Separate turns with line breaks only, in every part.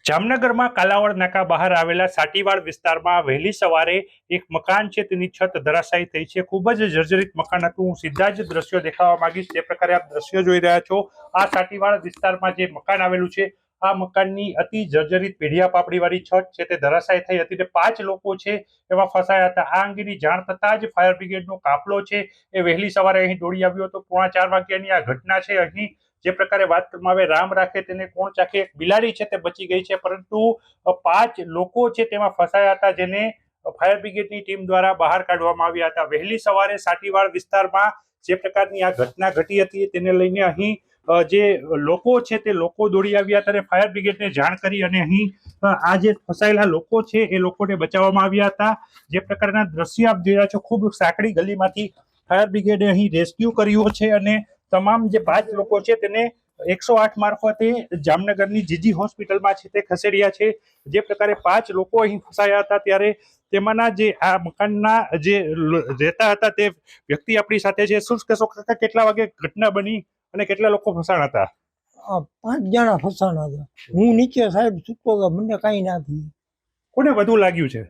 જામનગરમાં કાલાવડ નાકા બહાર આવેલા સાટીવાડ વિસ્તારમાં વહેલી સવારે એક મકાન છે તેની છત ધરાશાયી થઈ છે। ખૂબ જ જર્જરિત મકાન હતું। હું સીધા જ દ્રશ્યો દેખાવા માંગીશ। તે પ્રકારે આપ દ્રશ્યો જોઈ રહ્યા છો। આ સાટીવાડ વિસ્તારમાં જે મકાન આવેલું છે આ મકાનની અતિ જર્જરિત પેઢિયા પાપડી વાળી છત છે તે ધરાશાયી થઈ હતી। 5 લોકો છે એમાં ફસાયા હતા। આ અંગેની જાણ થતાં જ ફાયર બ્રિગેડનો કાફલો છે એ વહેલી સવારે અહીં દોડી આવ્યો હતો। 3:45 વાગ્યાની આ ઘટના છે। અહીં જે પ્રકારે વાત કરવામાં આવે રામ રાખે તેને કોણ ચાખે, એક બિલાડી છે તે બચી ગઈ છે, પરંતુ 5 લોકો છે તેમાં ફસાયા હતા જેને ફાયર બ્રિગેડની ટીમ દ્વારા બહાર કાઢવામાં આવ્યા હતા। વહેલી સવારે સાટીવાડ વિસ્તારમાં જે પ્રકારની આ ઘટના ઘટી હતી તેને લઈને અહીં જે લોકો છે તે લોકો દોડી આવ્યા હતા અને ફાયર બ્રિગેડને જાણ કરી અને અહીં આ જે ફસાયેલા લોકો છે એ લોકોને બચાવવામાં આવ્યા હતા। જે પ્રકારના દ્રશ્ય આપ જોઈ રહ્યા છો, ખૂબ સાંકડી ગલીમાંથી ફાયર બ્રિગેડે અહીં રેસ્ક્યુ કર્યું છે અને તમામ જે 5 લોકો છે તેને 108 મારફતે જામનગરની જીજી હોસ્પિટલમાં છે તે ખસેડ્યા છે। જે પ્રકારે 5 લોકો અહીં ફસાયા હતા ત્યારે તેમાંના જે આ મકાનના જે રહેતા હતા તે વ્યક્તિ આપણી સાથે છે। શું કહેશો કાકા, કેટલા વાગે ઘટના બની અને કેટલા લોકો ફસાણા હતા?
5 જણા ફસાણા હતા। હું નીચે સાહેબ સૂતો હતો, મને કાંઈ ના થયું।
કોને વધુ લાગ્યું છે?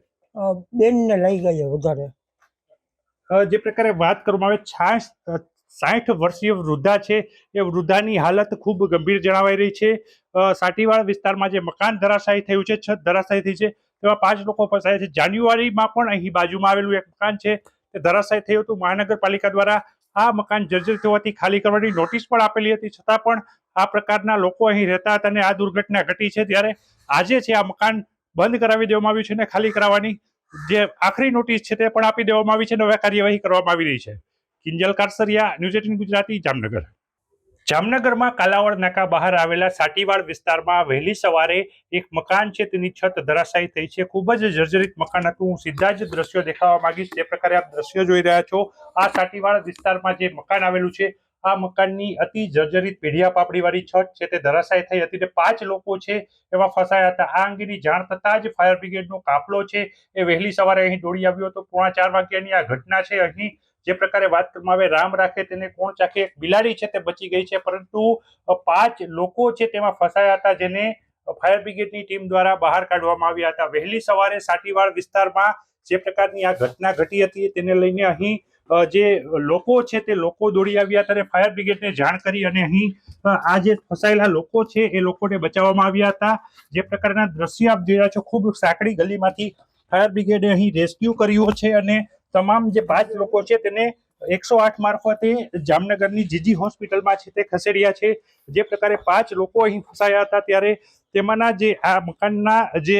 બેનને લઈ ગયા વધારે।
જે પ્રકારે વાત કરવામાં આવે 60 વર્ષીય વૃદ્ધા છે એ વૃદ્ધાની હાલત ખૂબ ગંભીર જણાવાઈ રહી છે। સાટીવાડ વિસ્તારમાં જે મકાન ધરાશાયી થયું છે, છત ધરાશાયી થઈ છે, તેમાં 5 લોકો ફસાયા છે। જાન્યુઆરીમાં પણ અહીં બાજુમાં આવેલું એક મકાન છે તે ધરાશાયી થયું હતું। મહાનગરપાલિકા દ્વારા આ મકાન જર્જરિત હોવાથી ખાલી કરવાની નોટિસ પણ આપેલી હતી, છતાં પણ આ પ્રકારના લોકો અહીં રહેતા હતા અને આ દુર્ઘટના ઘટી છે। ત્યારે આજે છે આ મકાન બંધ કરાવી દેવામાં આવ્યું છે અને ખાલી કરાવવાની જે આખરી નોટિસ છે તે પણ આપી દેવામાં આવી છે અને હવે કાર્યવાહી કરવામાં આવી રહી છે। કિંજલ કારસરિયા, ન્યૂઝ 18 ગુજરાતી, જામનગર। જામનગરમાં કાલાવડ નાકા બહાર આવેલા સાટીવાડ વિસ્તારમાં વહેલી સવારે એક મકાન છે તેની છત ધરાશાયી થઈ છે। ખૂબ જ જર્જરિત મકાન હતું। હું સીધા જ દ્રશ્યો દેખાવા માંગીશ। તે પ્રકારે આપ દ્રશ્યો જોઈ રહ્યા છો। આ સાટીવાડ વિસ્તારમાં જે મકાન આવેલું છે આ મકાનની અતિ જર્જરિત પેઢિયા પાપડી વાળી છત છે તે ધરાશાયી થઈ હતી। 5 લોકો છે એમાં ફસાયા હતા। આ અંગેની જાણ થતાં જ ફાયર બ્રિગેડનો કાફલો છે એ વહેલી સવારે અહીં દોડી આવ્યો હતો। 3:45 વાગ્યાની આ ઘટના છે। અહીં જે પ્રકારે વાત કરવામાં આવે રામ રાખે તેને કોણ ચાખે, એક બિલાડી છે તે બચી ગઈ છે, પરંતુ 5 લોકો છે તેમાં ફસાયા હતા જેને ફાયર બ્રિગેડની ટીમ દ્વારા બહાર કાઢવામાં આવ્યા હતા। વહેલી સવારે સાટીવાડ વિસ્તારમાં જે પ્રકારની આ ઘટના ઘટી હતી તેને લઈને અહીં જે લોકો છે તે લોકો દોડી આવ્યા હતા અને ફાયર બ્રિગેડને જાણ કરી અને અહીં આ જે ફસાયેલા લોકો છે એ લોકોને બચાવવામાં આવ્યા હતા। જે પ્રકારના દ્રશ્ય આપ જોઈ રહ્યા છો, ખૂબ સાંકડી ગલીમાંથી ફાયર બ્રિગેડે અહીં રેસ્ક્યુ કર્યું છે અને તમામ જે 5 લોકો છે તેને 108 મારફતે જામનગરની જીજી હોસ્પિટલમાં છે તે ખસેડ્યા છે। જે પ્રકારે 5 લોકો અહીં ફસાયા હતા ત્યારે તેમાંના જે આ મકાનના જે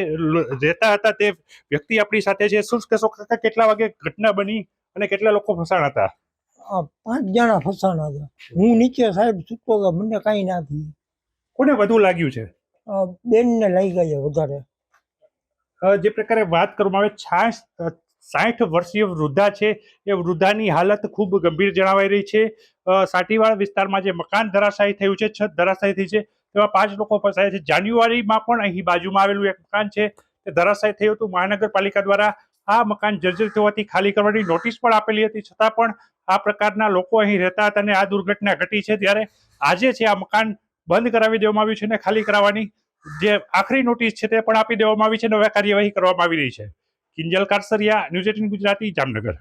રહેતા હતા તે વ્યક્તિ આપણી સાથે છે। શું કહેશો કાકા, કેટલા વાગે ઘટના બની અને કેટલા લોકો ફસાણા હતા?
5 જણા ફસાણા હતા। હું નીચે સાહેબ સૂતો હતો, મને કાંઈ ના થયું।
કોને વધુ લાગ્યું છે?
બેનને લઈ ગયા વધારે।
જે પ્રકારે વાત કરવામાં આવે 60 વર્ષીય વૃદ્ધા છે એ વૃદ્ધાની હાલત ખૂબ ગંભીર જણાવાઈ રહી છે। સાટીવાડ વિસ્તારમાં જે મકાન ધરાશાયી થયું છે, છત ધરાશાયી થઈ છે, તેમાં 5 લોકો ફસાયા છે। જાન્યુઆરીમાં પણ અહીં બાજુમાં આવેલું એક મકાન છે તે ધરાશાયી થયું હતું। મહાનગરપાલિકા દ્વારા આ મકાન જર્જરિત હોવાથી ખાલી કરવાની નોટિસ પણ આપેલી હતી, છતાં પણ આ પ્રકારના લોકો અહીં રહેતા હતા અને આ દુર્ઘટના ઘટી છે। ત્યારે આજે છે આ મકાન બંધ કરાવી દેવામાં આવ્યું છે અને ખાલી કરાવવાની જે આખરી નોટિસ છે તે પણ આપી દેવામાં આવી છે અને હવે કાર્યવાહી કરવામાં આવી રહી છે। કિંજલ કારસરિયા, ન્યૂઝ 18 ગુજરાતી, જામનગર।